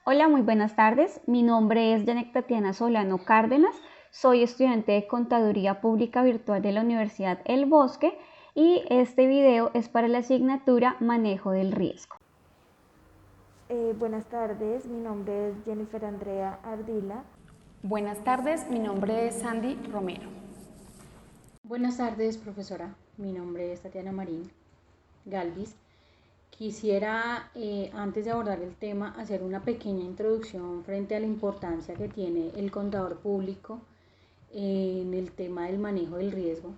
Hola, muy buenas tardes. Mi nombre es Janet Tatiana Solano Cárdenas. Soy estudiante de Contaduría Pública Virtual de la Universidad El Bosque y este video es para la asignatura Manejo del Riesgo. Buenas tardes, mi nombre es Jennifer Andrea Ardila. Buenas tardes, mi nombre es Sandy Romero. Buenas tardes, profesora. Mi nombre es Tatiana Marín Galvis. Quisiera, antes de abordar el tema, hacer una pequeña introducción frente a la importancia que tiene el contador público en el tema del manejo del riesgo.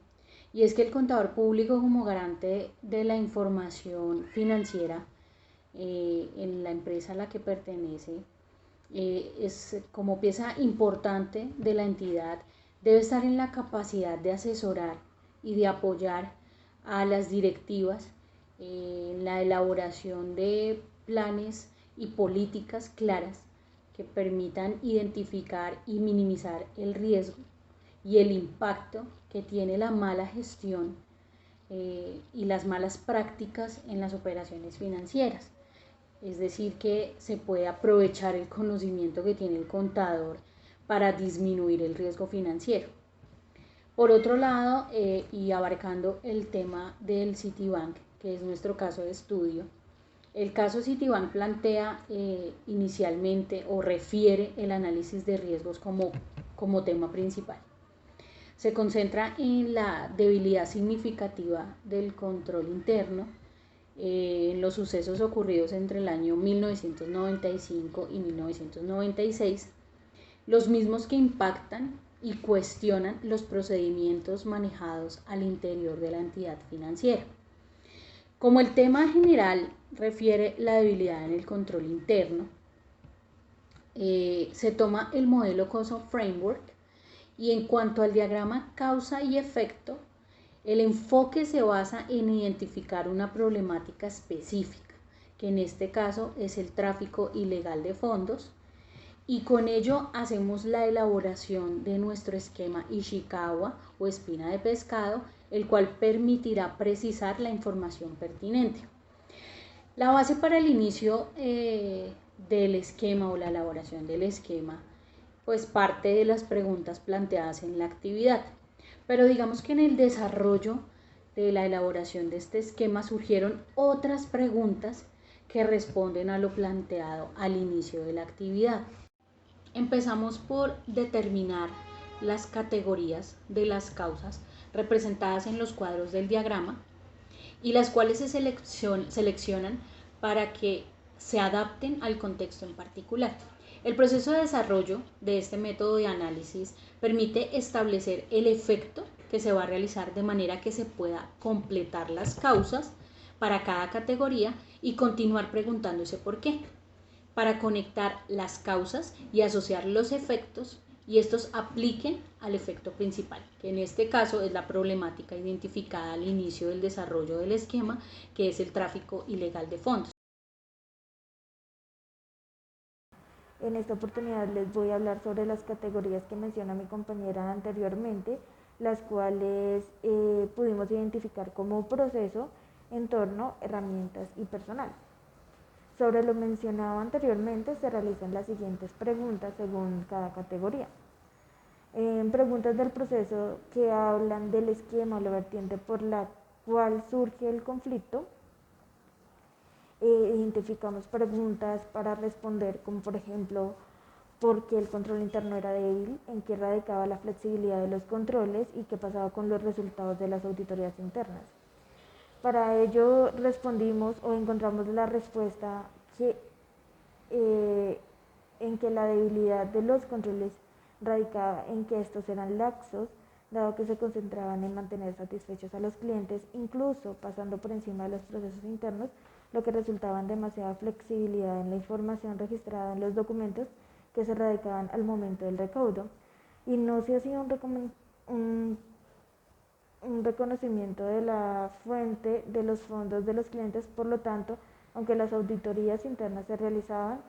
Y es que el contador público, como garante de la información financiera en la empresa a la que pertenece, es como pieza importante de la entidad, debe estar en la capacidad de asesorar y de apoyar a las directivas en la elaboración de planes y políticas claras que permitan identificar y minimizar el riesgo y el impacto que tiene la mala gestión y las malas prácticas en las operaciones financieras. Es decir, que se puede aprovechar el conocimiento que tiene el contador para disminuir el riesgo financiero. Por otro lado, y abarcando el tema del Citibank, que es nuestro caso de estudio, el caso Citibank plantea inicialmente o refiere el análisis de riesgos como tema principal. Se concentra en la debilidad significativa del control interno, en los sucesos ocurridos entre el año 1995 y 1996, los mismos que impactan y cuestionan los procedimientos manejados al interior de la entidad financiera. Como el tema general refiere la debilidad en el control interno, se toma el modelo COSO Framework y en cuanto al diagrama causa y efecto, el enfoque se basa en identificar una problemática específica, que en este caso es el tráfico ilegal de fondos, y con ello hacemos la elaboración de nuestro esquema Ishikawa o espina de pescado, el cual permitirá precisar la información pertinente. La base para el inicio del esquema o la elaboración del esquema, pues parte de las preguntas planteadas en la actividad. Pero digamos que en el desarrollo de la elaboración de este esquema surgieron otras preguntas que responden a lo planteado al inicio de la actividad. Empezamos por determinar las categorías de las causas representadas en los cuadros del diagrama y las cuales se seleccionan para que se adapten al contexto en particular. El proceso de desarrollo de este método de análisis permite establecer el efecto que se va a realizar de manera que se pueda completar las causas para cada categoría y continuar preguntándose por qué, para conectar las causas y asociar los efectos y estos apliquen al efecto principal, que en este caso es la problemática identificada al inicio del desarrollo del esquema, que es el tráfico ilegal de fondos. En esta oportunidad les voy a hablar sobre las categorías que menciona mi compañera anteriormente, las cuales pudimos identificar como proceso, entorno, herramientas y personal. Sobre lo mencionado anteriormente se realizan las siguientes preguntas según cada categoría. Preguntas del proceso que hablan del esquema o la vertiente por la cual surge el conflicto. Identificamos preguntas para responder, como por ejemplo, ¿por qué el control interno era débil? ¿En qué radicaba la flexibilidad de los controles? ¿Y qué pasaba con los resultados de las auditorías internas? Para ello respondimos o encontramos la respuesta en que la debilidad de los controles radicaba en que estos eran laxos, dado que se concentraban en mantener satisfechos a los clientes, incluso pasando por encima de los procesos internos, lo que resultaba en demasiada flexibilidad en la información registrada en los documentos que se radicaban al momento del recaudo, y no se hacía un reconocimiento de la fuente de los fondos de los clientes. Por lo tanto, aunque las auditorías internas se realizaban,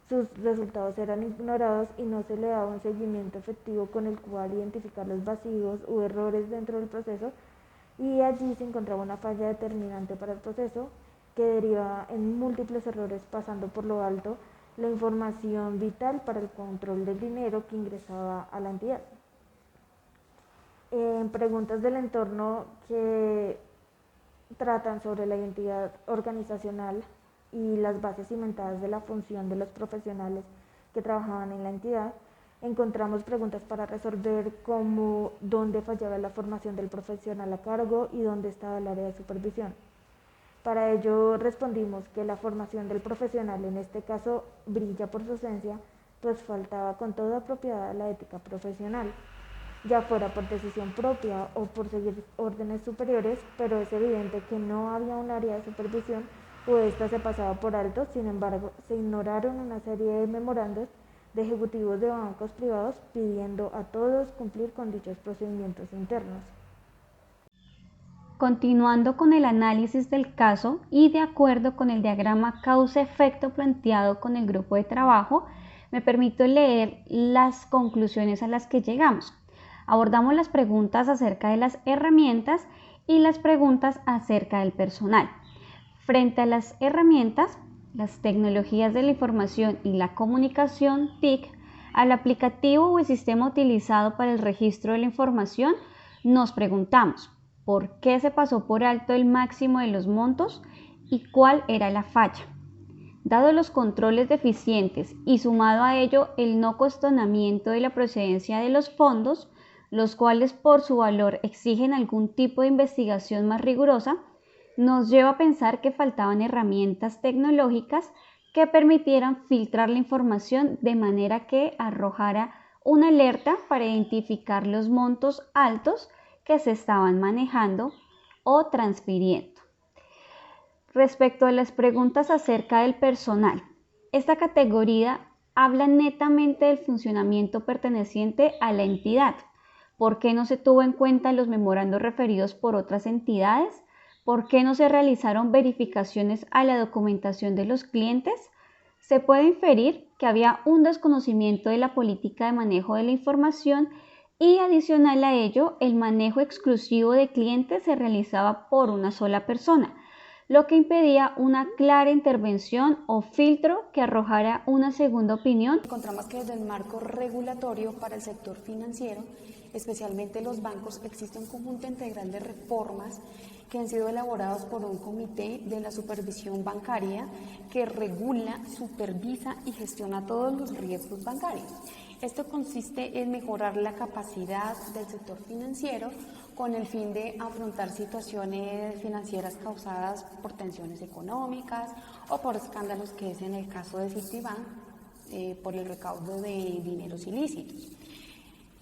sus resultados eran ignorados y no se le daba un seguimiento efectivo con el cual identificar los vacíos u errores dentro del proceso, y allí se encontraba una falla determinante para el proceso que deriva en múltiples errores, pasando por lo alto la información vital para el control del dinero que ingresaba a la entidad. En preguntas del entorno que tratan sobre la identidad organizacional y las bases cimentadas de la función de los profesionales que trabajaban en la entidad, encontramos preguntas para resolver como dónde fallaba la formación del profesional a cargo y dónde estaba el área de supervisión. Para ello respondimos que la formación del profesional en este caso brilla por su ausencia, pues faltaba con toda propiedad la ética profesional, ya fuera por decisión propia o por seguir órdenes superiores, pero es evidente que no había un área de supervisión o esta se pasaba por alto. Sin embargo, se ignoraron una serie de memorandos de ejecutivos de bancos privados pidiendo a todos cumplir con dichos procedimientos internos. Continuando con el análisis del caso y de acuerdo con el diagrama causa-efecto planteado con el grupo de trabajo, me permito leer las conclusiones a las que llegamos. Abordamos las preguntas acerca de las herramientas y las preguntas acerca del personal. Frente a las herramientas, las tecnologías de la información y la comunicación TIC, al aplicativo o el sistema utilizado para el registro de la información, nos preguntamos ¿por qué se pasó por alto el máximo de los montos y cuál era la falla? Dado los controles deficientes y sumado a ello el no cuestionamiento de la procedencia de los fondos, los cuales por su valor exigen algún tipo de investigación más rigurosa, nos lleva a pensar que faltaban herramientas tecnológicas que permitieran filtrar la información de manera que arrojara una alerta para identificar los montos altos que se estaban manejando o transfiriendo. Respecto a las preguntas acerca del personal, esta categoría habla netamente del funcionamiento perteneciente a la entidad. ¿Por qué no se tuvo en cuenta los memorandos referidos por otras entidades? ¿Por qué no se realizaron verificaciones a la documentación de los clientes? Se puede inferir que había un desconocimiento de la política de manejo de la información y adicional a ello, el manejo exclusivo de clientes se realizaba por una sola persona, lo que impedía una clara intervención o filtro que arrojara una segunda opinión. Encontramos que desde el marco regulatorio para el sector financiero, especialmente los bancos, existe un conjunto integral de reformas que han sido elaborados por un comité de la supervisión bancaria que regula, supervisa y gestiona todos los riesgos bancarios. Esto consiste en mejorar la capacidad del sector financiero con el fin de afrontar situaciones financieras causadas por tensiones económicas o por escándalos, que es en el caso de Citibank, por el recaudo de dineros ilícitos.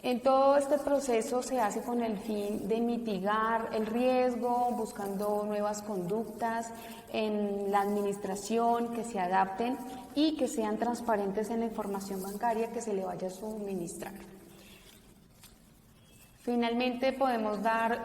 En todo este proceso se hace con el fin de mitigar el riesgo, buscando nuevas conductas en la administración que se adapten y que sean transparentes en la información bancaria que se le vaya a suministrar. Finalmente podemos dar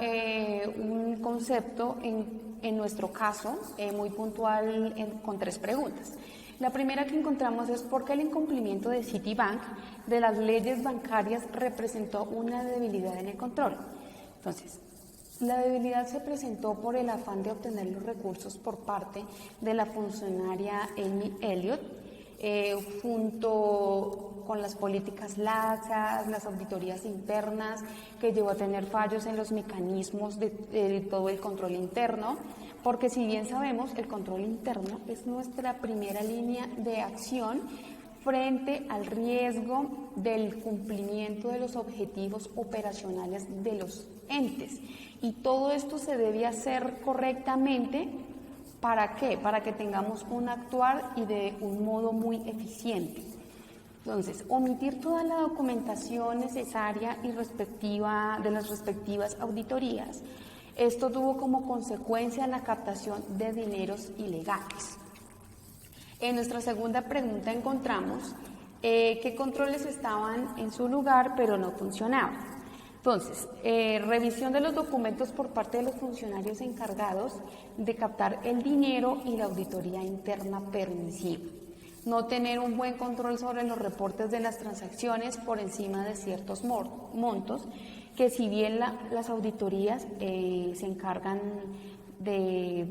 un concepto en nuestro caso muy puntual con 3 preguntas. La primera que encontramos es por qué el incumplimiento de Citibank de las leyes bancarias representó una debilidad en el control. Entonces, la debilidad se presentó por el afán de obtener los recursos por parte de la funcionaria Amy Elliott, junto con las políticas laxas, las auditorías internas, que llevó a tener fallos en los mecanismos de todo el control interno, porque si bien sabemos, el control interno es nuestra primera línea de acción frente al riesgo del cumplimiento de los objetivos operacionales de los entes. Y todo esto se debe hacer correctamente. ¿Para qué? Para que tengamos un actuar y de un modo muy eficiente. Entonces, omitir toda la documentación necesaria y respectiva de las respectivas auditorías. Esto tuvo como consecuencia la captación de dineros ilegales. En nuestra segunda pregunta encontramos qué controles estaban en su lugar pero no funcionaban. Entonces, revisión de los documentos por parte de los funcionarios encargados de captar el dinero y la auditoría interna permisiva. No tener un buen control sobre los reportes de las transacciones por encima de ciertos montos, que si bien las auditorías se encargan de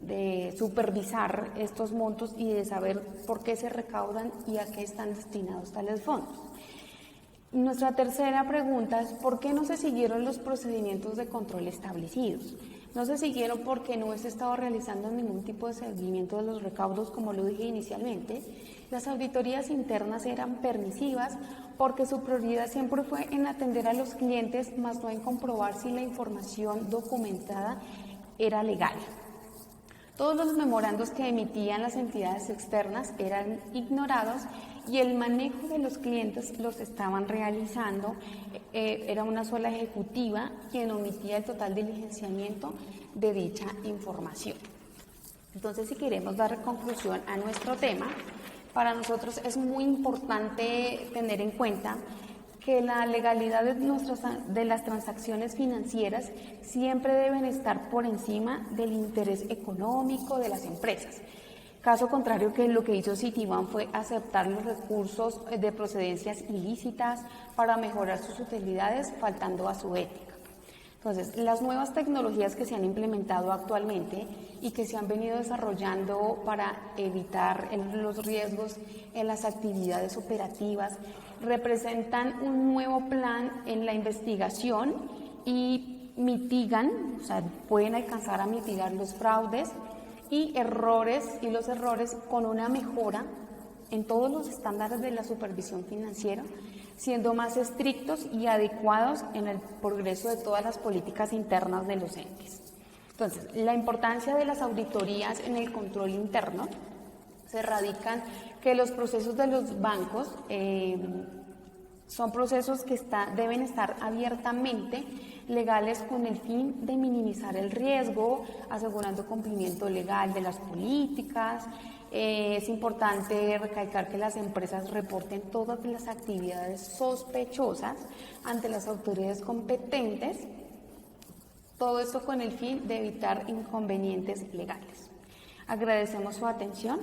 de supervisar estos montos y de saber por qué se recaudan y a qué están destinados tales fondos. Nuestra tercera pregunta es ¿por qué no se siguieron los procedimientos de control establecidos? No se siguieron porque no se estaba realizando ningún tipo de seguimiento de los recaudos, como lo dije inicialmente. Las auditorías internas eran permisivas porque su prioridad siempre fue en atender a los clientes, más no en comprobar si la información documentada era legal. Todos los memorandos que emitían las entidades externas eran ignorados y el manejo de los clientes los estaban realizando, era una sola ejecutiva quien omitía el total diligenciamiento de dicha información. Entonces, si queremos dar conclusión a nuestro tema, para nosotros es muy importante tener en cuenta que la legalidad de las transacciones financieras siempre deben estar por encima del interés económico de las empresas. Caso contrario, que lo que hizo Citibank fue aceptar los recursos de procedencias ilícitas para mejorar sus utilidades, faltando a su ética. Entonces, las nuevas tecnologías que se han implementado actualmente y que se han venido desarrollando para evitar los riesgos en las actividades operativas representan un nuevo plan en la investigación y mitigan, o sea, pueden alcanzar a mitigar los fraudes y los errores con una mejora en todos los estándares de la supervisión financiera, siendo más estrictos y adecuados en el progreso de todas las políticas internas de los entes. Entonces, la importancia de las auditorías en el control interno se radica en que los procesos de los bancos son procesos que deben estar abiertamente legales con el fin de minimizar el riesgo, asegurando cumplimiento legal de las políticas. Es importante recalcar que las empresas reporten todas las actividades sospechosas ante las autoridades competentes, todo esto con el fin de evitar inconvenientes legales. Agradecemos su atención.